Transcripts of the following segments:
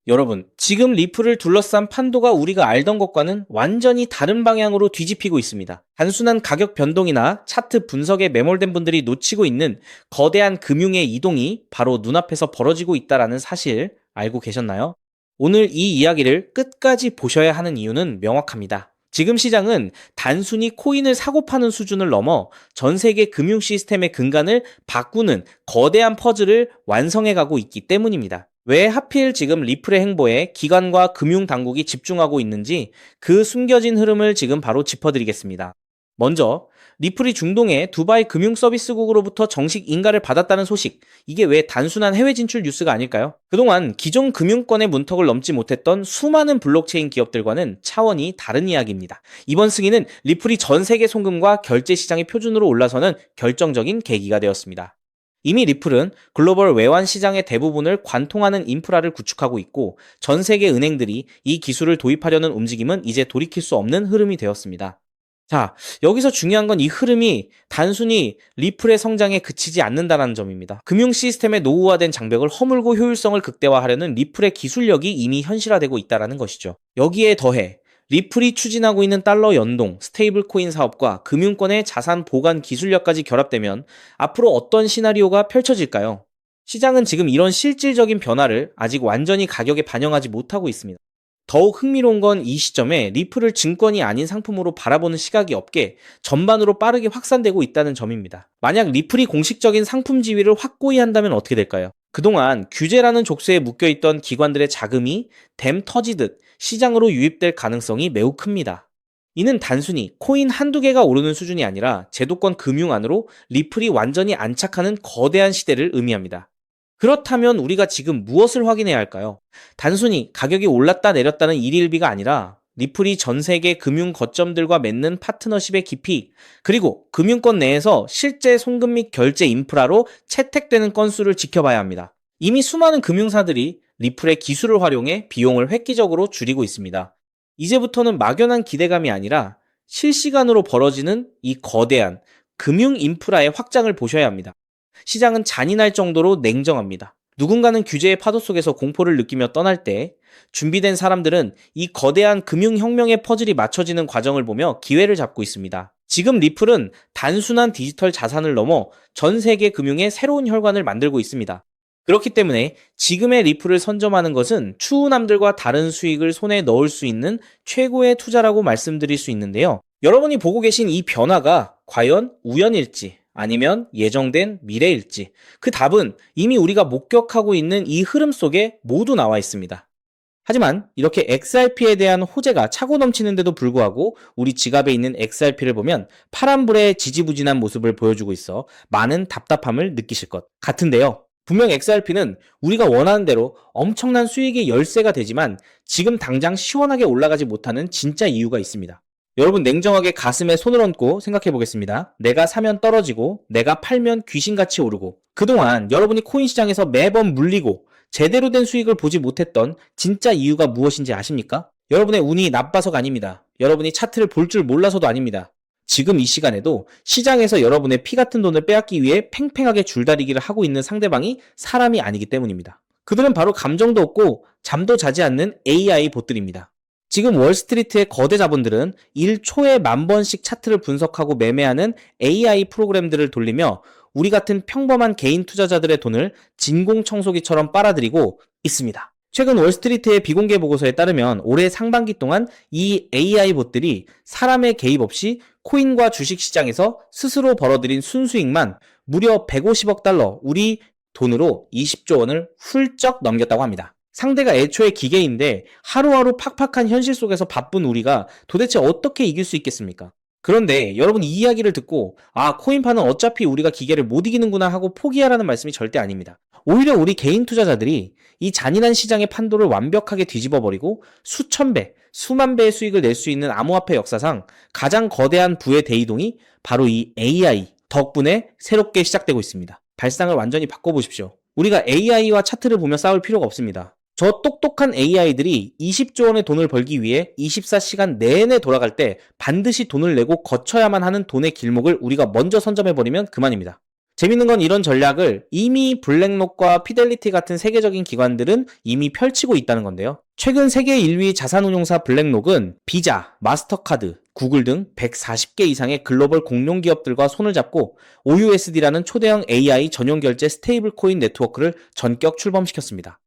여러분, 지금 리플을 둘러싼 판도가 우리가 알던 것과는 완전히 다른 방향으로 뒤집히고 있습니다. 단순한 가격 변동이나 차트 분석에 매몰된 분들이 놓치고 있는 거대한 금융의 이동이 바로 눈앞에서 벌어지고 있다는 사실 알고 계셨나요? 오늘 이 이야기를 끝까지 보셔야 하는 이유는 명확합니다. 지금 시장은 단순히 코인을 사고 파는 수준을 넘어 전 세계 금융 시스템의 근간을 바꾸는 거대한 퍼즐을 완성해 가고 있기 때문입니다. 왜 하필 지금 리플의 행보에 기관과 금융 당국이 집중하고 있는지 그 숨겨진 흐름을 지금 바로 짚어드리겠습니다. 먼저 리플이 중동의 두바이 금융 서비스국으로부터 정식 인가를 받았다는 소식, 이게 왜 단순한 해외 진출 뉴스가 아닐까요? 그동안 기존 금융권의 문턱을 넘지 못했던 수많은 블록체인 기업들과는 차원이 다른 이야기입니다. 이번 승인은 리플이 전 세계 송금과 결제 시장의 표준으로 올라서는 결정적인 계기가 되었습니다. 이미 리플은 글로벌 외환 시장의 대부분을 관통하는 인프라를 구축하고 있고 전 세계 은행들이 이 기술을 도입하려는 움직임은 이제 돌이킬 수 없는 흐름이 되었습니다. 자, 여기서 중요한 건 이 흐름이 단순히 리플의 성장에 그치지 않는다는 점입니다. 금융 시스템의 노후화된 장벽을 허물고 효율성을 극대화하려는 리플의 기술력이 이미 현실화되고 있다는 것이죠. 여기에 더해 리플이 추진하고 있는 달러 연동, 스테이블 코인 사업과 금융권의 자산 보관 기술력까지 결합되면 앞으로 어떤 시나리오가 펼쳐질까요? 시장은 지금 이런 실질적인 변화를 아직 완전히 가격에 반영하지 못하고 있습니다. 더욱 흥미로운 건 이 시점에 리플을 증권이 아닌 상품으로 바라보는 시각이 업계 전반으로 빠르게 확산되고 있다는 점입니다. 만약 리플이 공식적인 상품 지위를 확고히 한다면 어떻게 될까요? 그동안 규제라는 족쇄에 묶여있던 기관들의 자금이 댐 터지듯 시장으로 유입될 가능성이 매우 큽니다. 이는 단순히 코인 한두 개가 오르는 수준이 아니라 제도권 금융 안으로 리플이 완전히 안착하는 거대한 시대를 의미합니다. 그렇다면 우리가 지금 무엇을 확인해야 할까요? 단순히 가격이 올랐다 내렸다는 일일비가 아니라 리플이 전 세계 금융 거점들과 맺는 파트너십의 깊이, 그리고 금융권 내에서 실제 송금 및 결제 인프라로 채택되는 건수를 지켜봐야 합니다. 이미 수많은 금융사들이 리플의 기술을 활용해 비용을 획기적으로 줄이고 있습니다. 이제부터는 막연한 기대감이 아니라 실시간으로 벌어지는 이 거대한 금융 인프라의 확장을 보셔야 합니다. 시장은 잔인할 정도로 냉정합니다. 누군가는 규제의 파도 속에서 공포를 느끼며 떠날 때 준비된 사람들은 이 거대한 금융혁명의 퍼즐이 맞춰지는 과정을 보며 기회를 잡고 있습니다. 지금 리플은 단순한 디지털 자산을 넘어 전 세계 금융의 새로운 혈관을 만들고 있습니다. 그렇기 때문에 지금의 리플을 선점하는 것은 추후남들과 다른 수익을 손에 넣을 수 있는 최고의 투자라고 말씀드릴 수 있는데요. 여러분이 보고 계신 이 변화가 과연 우연일지 아니면 예정된 미래일지, 그 답은 이미 우리가 목격하고 있는 이 흐름 속에 모두 나와 있습니다. 하지만 이렇게 XRP에 대한 호재가 차고 넘치는데도 불구하고 우리 지갑에 있는 XRP를 보면 파란불의 지지부진한 모습을 보여주고 있어 많은 답답함을 느끼실 것 같은데요. 분명 XRP는 우리가 원하는 대로 엄청난 수익의 열쇠가 되지만 지금 당장 시원하게 올라가지 못하는 진짜 이유가 있습니다. 여러분, 냉정하게 가슴에 손을 얹고 생각해 보겠습니다. 내가 사면 떨어지고 내가 팔면 귀신같이 오르고, 그동안 여러분이 코인 시장에서 매번 물리고 제대로 된 수익을 보지 못했던 진짜 이유가 무엇인지 아십니까? 여러분의 운이 나빠서가 아닙니다. 여러분이 차트를 볼 줄 몰라서도 아닙니다. 지금 이 시간에도 시장에서 여러분의 피 같은 돈을 빼앗기 위해 팽팽하게 줄다리기를 하고 있는 상대방이 사람이 아니기 때문입니다. 그들은 바로 감정도 없고 잠도 자지 않는 AI 봇들입니다. 지금 월스트리트의 거대 자본들은 1초에 10,000번씩 차트를 분석하고 매매하는 AI 프로그램들을 돌리며 우리 같은 평범한 개인 투자자들의 돈을 진공청소기처럼 빨아들이고 있습니다. 최근 월스트리트의 비공개 보고서에 따르면 올해 상반기 동안 이 AI 봇들이 사람의 개입 없이 코인과 주식 시장에서 스스로 벌어들인 순수익만 무려 150억 달러, 우리 돈으로 20조 원을 훌쩍 넘겼다고 합니다. 상대가 애초에 기계인데 하루하루 팍팍한 현실 속에서 바쁜 우리가 도대체 어떻게 이길 수 있겠습니까? 그런데 여러분, 이 이야기를 듣고 코인파는 어차피 우리가 기계를 못 이기는구나 하고 포기하라는 말씀이 절대 아닙니다. 오히려 우리 개인 투자자들이 이 잔인한 시장의 판도를 완벽하게 뒤집어버리고 수천 배, 수만 배의 수익을 낼 수 있는 암호화폐 역사상 가장 거대한 부의 대이동이 바로 이 AI 덕분에 새롭게 시작되고 있습니다. 발상을 완전히 바꿔보십시오. 우리가 AI와 차트를 보며 싸울 필요가 없습니다. 저 똑똑한 AI들이 20조 원의 돈을 벌기 위해 24시간 내내 돌아갈 때 반드시 돈을 내고 거쳐야만 하는 돈의 길목을 우리가 먼저 선점해버리면 그만입니다. 재밌는 건 이런 전략을 이미 블랙록과 피델리티 같은 세계적인 기관들은 이미 펼치고 있다는 건데요. 최근 세계 1위 자산운용사 블랙록은 비자, 마스터카드, 구글 등 140개 이상의 글로벌 공룡 기업들과 손을 잡고 OUSD라는 초대형 AI 전용 결제 스테이블 코인 네트워크를 전격 출범시켰습니다.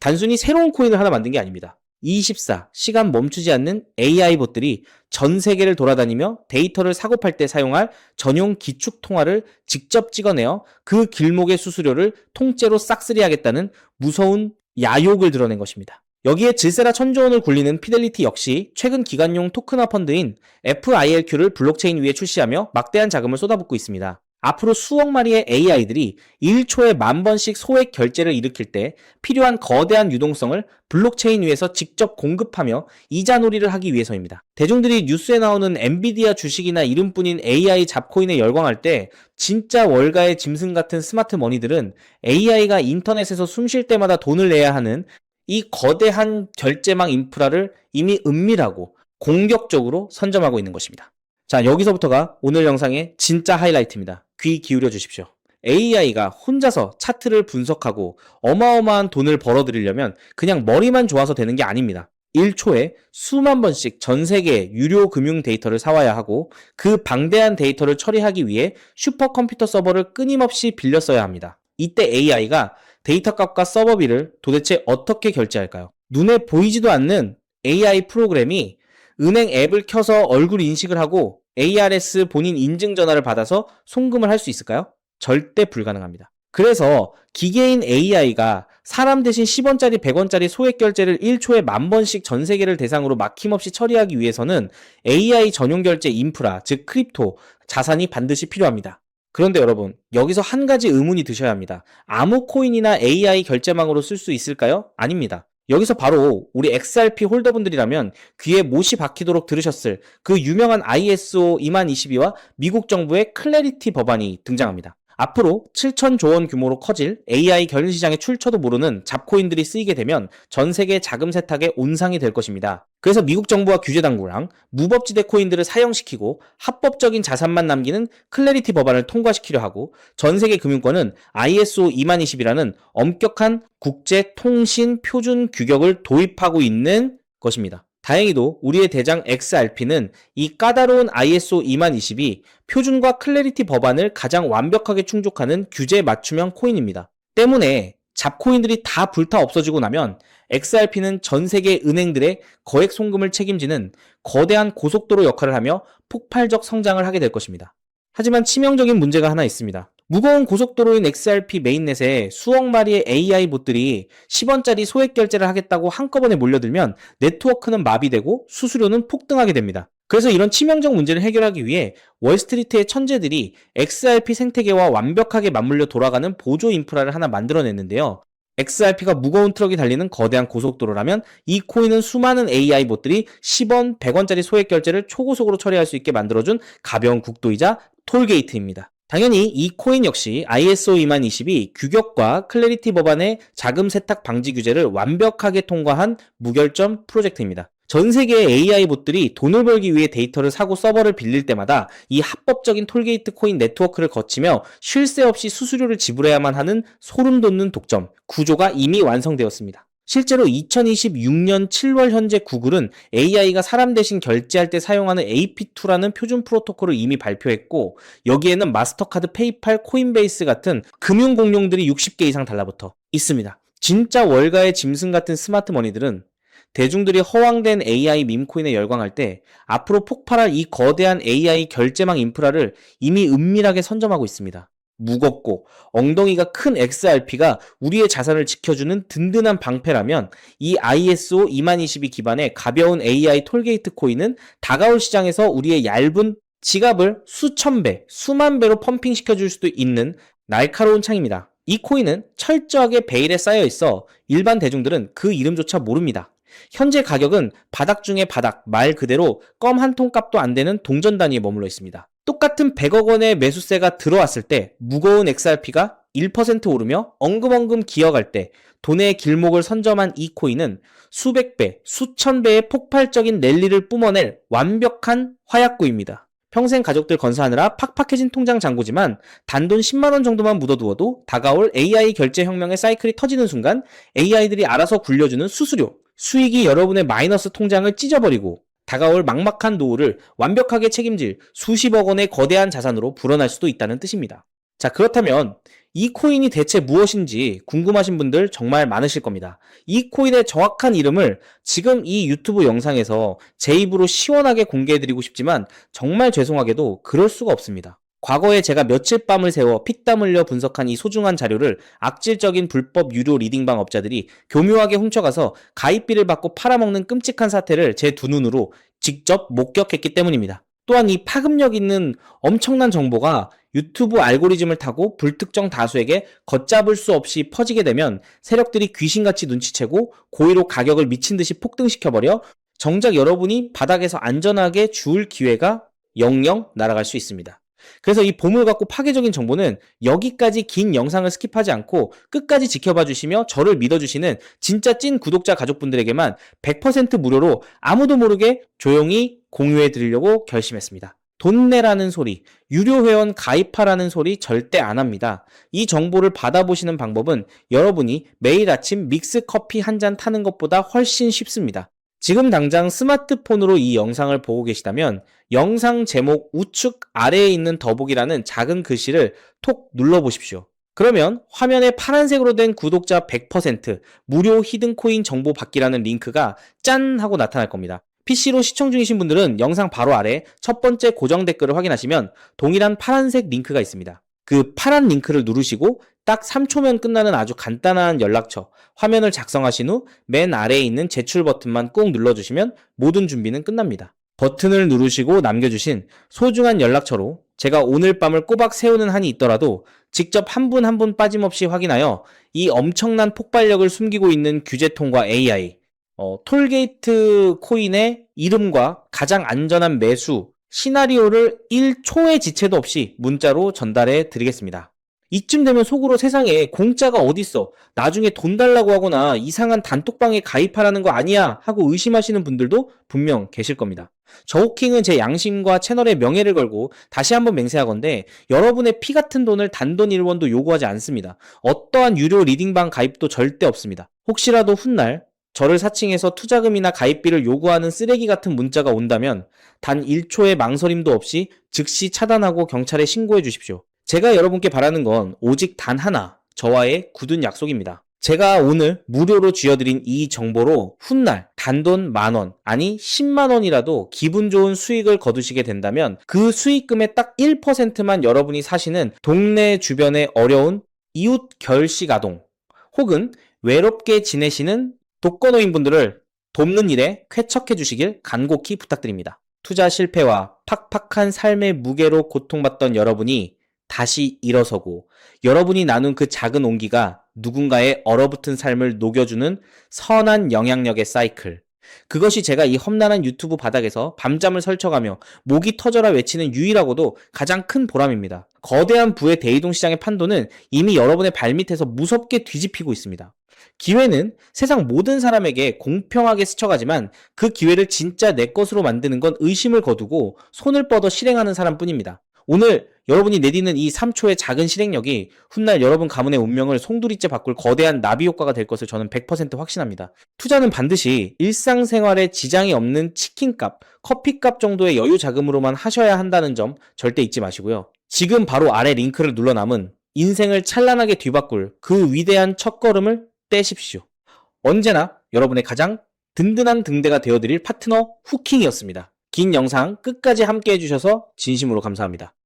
단순히 새로운 코인을 하나 만든 게 아닙니다. 24, 시간 멈추지 않는 AI 봇들이 전 세계를 돌아다니며 데이터를 사고 팔 때 사용할 전용 기축 통화를 직접 찍어내어 그 길목의 수수료를 통째로 싹쓸이 하겠다는 무서운 야욕을 드러낸 것입니다. 여기에 질세라 천조 원을 굴리는 피델리티 역시 최근 기관용 토큰화 펀드인 FILQ를 블록체인 위에 출시하며 막대한 자금을 쏟아붓고 있습니다. 앞으로 수억 마리의 AI들이 1초에 10,000번씩 소액 결제를 일으킬 때 필요한 거대한 유동성을 블록체인 위에서 직접 공급하며 이자놀이를 하기 위해서입니다. 대중들이 뉴스에 나오는 엔비디아 주식이나 이름뿐인 AI 잡코인에 열광할 때 진짜 월가의 짐승 같은 스마트 머니들은 AI가 인터넷에서 숨 쉴 때마다 돈을 내야 하는 이 거대한 결제망 인프라를 이미 은밀하고 공격적으로 선점하고 있는 것입니다. 자, 여기서부터가 오늘 영상의 진짜 하이라이트입니다. 귀 기울여 주십시오. AI가 혼자서 차트를 분석하고 어마어마한 돈을 벌어들이려면 그냥 머리만 좋아서 되는 게 아닙니다. 1초에 수만 번씩 전 세계의 유료 금융 데이터를 사와야 하고 그 방대한 데이터를 처리하기 위해 슈퍼컴퓨터 서버를 끊임없이 빌려 써야 합니다. 이때 AI가 데이터 값과 서버비를 도대체 어떻게 결제할까요? 눈에 보이지도 않는 AI 프로그램이 은행 앱을 켜서 얼굴 인식을 하고 ARS 본인 인증 전화를 받아서 송금을 할 수 있을까요? 절대 불가능합니다. 그래서 기계인 AI가 사람 대신 10원짜리, 100원짜리 소액 결제를 1초에 10,000번씩 전 세계를 대상으로 막힘없이 처리하기 위해서는 AI 전용 결제 인프라, 즉 크립토, 자산이 반드시 필요합니다. 그런데 여러분, 여기서 한 가지 의문이 드셔야 합니다. 아무 코인이나 AI 결제망으로 쓸 수 있을까요? 아닙니다. 여기서 바로 우리 XRP 홀더분들이라면 귀에 못이 박히도록 들으셨을 그 유명한 ISO 20022와 미국 정부의 클래리티 법안이 등장합니다. 앞으로 7,000조 원 규모로 커질 AI 결제 시장의 출처도 모르는 잡코인들이 쓰이게 되면 전 세계 자금 세탁의 온상이 될 것입니다. 그래서 미국 정부와 규제 당국랑 무법지대 코인들을 사형시키고 합법적인 자산만 남기는 클래리티 법안을 통과시키려 하고 전 세계 금융권은 ISO 20022라는 엄격한 국제 통신 표준 규격을 도입하고 있는 것입니다. 다행히도 우리의 대장 XRP는 이 까다로운 ISO 20022 표준과 클래리티 법안을 가장 완벽하게 충족하는 규제 맞춤형 코인입니다. 때문에 잡코인들이 다 불타 없어지고 나면 XRP는 전 세계 은행들의 거액 송금을 책임지는 거대한 고속도로 역할을 하며 폭발적 성장을 하게 될 것입니다. 하지만 치명적인 문제가 하나 있습니다. 무거운 고속도로인 XRP 메인넷에 수억 마리의 AI 봇들이 10원짜리 소액 결제를 하겠다고 한꺼번에 몰려들면 네트워크는 마비되고 수수료는 폭등하게 됩니다. 그래서 이런 치명적 문제를 해결하기 위해 월스트리트의 천재들이 XRP 생태계와 완벽하게 맞물려 돌아가는 보조 인프라를 하나 만들어냈는데요. XRP가 무거운 트럭이 달리는 거대한 고속도로라면 이 코인은 수많은 AI 봇들이 10원, 100원짜리 소액 결제를 초고속으로 처리할 수 있게 만들어준 가벼운 국도이자 톨게이트입니다. 당연히 이 코인 역시 ISO 20022 규격과 클래리티 법안의 자금 세탁 방지 규제를 완벽하게 통과한 무결점 프로젝트입니다. 전 세계의 AI 봇들이 돈을 벌기 위해 데이터를 사고 서버를 빌릴 때마다 이 합법적인 톨게이트 코인 네트워크를 거치며 쉴 새 없이 수수료를 지불해야만 하는 소름 돋는 독점, 구조가 이미 완성되었습니다. 실제로 2026년 7월 현재 구글은 AI가 사람 대신 결제할 때 사용하는 AP2라는 표준 프로토콜을 이미 발표했고 여기에는 마스터카드, 페이팔, 코인베이스 같은 금융 공룡들이 60개 이상 달라붙어 있습니다. 진짜 월가의 짐승 같은 스마트 머니들은 대중들이 허황된 AI 밈코인에 열광할 때 앞으로 폭발할 이 거대한 AI 결제망 인프라를 이미 은밀하게 선점하고 있습니다. 무겁고 엉덩이가 큰 XRP가 우리의 자산을 지켜주는 든든한 방패라면 이 ISO 20022 기반의 가벼운 AI 톨게이트 코인은 다가올 시장에서 우리의 얇은 지갑을 수천 배, 수만 배로 펌핑시켜줄 수도 있는 날카로운 창입니다. 이 코인은 철저하게 베일에 쌓여 있어 일반 대중들은 그 이름조차 모릅니다. 현재 가격은 바닥 중에 바닥, 말 그대로 껌 한 통 값도 안 되는 동전 단위에 머물러 있습니다. 똑같은 100억 원의 매수세가 들어왔을 때 무거운 XRP가 1% 오르며 엉금엉금 기어갈 때 돈의 길목을 선점한 이 코인은 수백 배, 수천 배의 폭발적인 랠리를 뿜어낼 완벽한 화약구입니다. 평생 가족들 건사하느라 팍팍해진 통장 잔고지만 단돈 10만원 정도만 묻어두어도 다가올 AI 결제 혁명의 사이클이 터지는 순간 AI들이 알아서 굴려주는 수수료, 수익이 여러분의 마이너스 통장을 찢어버리고 다가올 막막한 노후를 완벽하게 책임질 수십억 원의 거대한 자산으로 불어날 수도 있다는 뜻입니다. 자, 그렇다면 이 코인이 대체 무엇인지 궁금하신 분들 정말 많으실 겁니다. 이 코인의 정확한 이름을 지금 이 유튜브 영상에서 제 입으로 시원하게 공개해드리고 싶지만 정말 죄송하게도 그럴 수가 없습니다. 과거에 제가 며칠 밤을 새워 피땀 흘려 분석한 이 소중한 자료를 악질적인 불법 유료 리딩방 업자들이 교묘하게 훔쳐가서 가입비를 받고 팔아먹는 끔찍한 사태를 제 두 눈으로 직접 목격했기 때문입니다. 또한 이 파급력 있는 엄청난 정보가 유튜브 알고리즘을 타고 불특정 다수에게 걷잡을 수 없이 퍼지게 되면 세력들이 귀신같이 눈치채고 고의로 가격을 미친 듯이 폭등시켜버려 정작 여러분이 바닥에서 안전하게 주울 기회가 영영 날아갈 수 있습니다. 그래서 이 보물 같고 파괴적인 정보는 여기까지 긴 영상을 스킵하지 않고 끝까지 지켜봐 주시며 저를 믿어주시는 진짜 찐 구독자 가족분들에게만 100% 무료로 아무도 모르게 조용히 공유해 드리려고 결심했습니다. 돈 내라는 소리, 유료 회원 가입하라는 소리 절대 안 합니다. 이 정보를 받아보시는 방법은 여러분이 매일 아침 믹스 커피 한 잔 타는 것보다 훨씬 쉽습니다. 지금 당장 스마트폰으로 이 영상을 보고 계시다면 영상 제목 우측 아래에 있는 더보기라는 작은 글씨를 톡 눌러보십시오. 그러면 화면에 파란색으로 된 구독자 100% 무료 히든코인 정보 받기라는 링크가 짠 하고 나타날 겁니다. PC로 시청 중이신 분들은 영상 바로 아래 첫 번째 고정 댓글을 확인하시면 동일한 파란색 링크가 있습니다. 그 파란 링크를 누르시고 딱 3초면 끝나는 아주 간단한 연락처, 화면을 작성하신 후 맨 아래에 있는 제출 버튼만 꾹 눌러주시면 모든 준비는 끝납니다. 버튼을 누르시고 남겨주신 소중한 연락처로 제가 오늘 밤을 꼬박 세우는 한이 있더라도 직접 한 분 한 분 빠짐없이 확인하여 이 엄청난 폭발력을 숨기고 있는 규제통과 AI, 톨게이트 코인의 이름과 가장 안전한 매수, 시나리오를 1초의 지체도 없이 문자로 전달해 드리겠습니다. 이쯤 되면 속으로 세상에 공짜가 어딨어, 나중에 돈 달라고 하거나 이상한 단톡방에 가입하라는 거 아니야 하고 의심하시는 분들도 분명 계실 겁니다. 저호킹은 제 양심과 채널의 명예를 걸고 다시 한번 맹세하건대 여러분의 피 같은 돈을 단돈 1원도 요구하지 않습니다. 어떠한 유료 리딩방 가입도 절대 없습니다. 혹시라도 훗날 저를 사칭해서 투자금이나 가입비를 요구하는 쓰레기 같은 문자가 온다면 단 1초의 망설임도 없이 즉시 차단하고 경찰에 신고해 주십시오. 제가 여러분께 바라는 건 오직 단 하나, 저와의 굳은 약속입니다. 제가 오늘 무료로 쥐어드린 이 정보로 훗날 단돈 10,000원, 아니 10만원이라도 기분 좋은 수익을 거두시게 된다면 그 수익금의 딱 1%만 여러분이 사시는 동네 주변의 어려운 이웃 결식 아동 혹은 외롭게 지내시는 독거노인분들을 돕는 일에 쾌척해 주시길 간곡히 부탁드립니다. 투자 실패와 팍팍한 삶의 무게로 고통받던 여러분이 다시 일어서고 여러분이 나눈 그 작은 온기가 누군가의 얼어붙은 삶을 녹여주는 선한 영향력의 사이클. 그것이 제가 이 험난한 유튜브 바닥에서 밤잠을 설쳐가며 목이 터져라 외치는 유일하고도 가장 큰 보람입니다. 거대한 부의 대이동 시장의 판도는 이미 여러분의 발밑에서 무섭게 뒤집히고 있습니다. 기회는 세상 모든 사람에게 공평하게 스쳐가지만 그 기회를 진짜 내 것으로 만드는 건 의심을 거두고 손을 뻗어 실행하는 사람뿐입니다. 오늘 여러분이 내디는 이 3초의 작은 실행력이 훗날 여러분 가문의 운명을 송두리째 바꿀 거대한 나비 효과가 될 것을 저는 100% 확신합니다. 투자는 반드시 일상생활에 지장이 없는 치킨값, 커피값 정도의 여유 자금으로만 하셔야 한다는 점 절대 잊지 마시고요. 지금 바로 아래 링크를 눌러 남은 인생을 찬란하게 뒤바꿀 그 위대한 첫걸음을 떼십시오. 언제나 여러분의 가장 든든한 등대가 되어드릴 파트너 후킹이었습니다. 긴 영상 끝까지 함께 해주셔서 진심으로 감사합니다.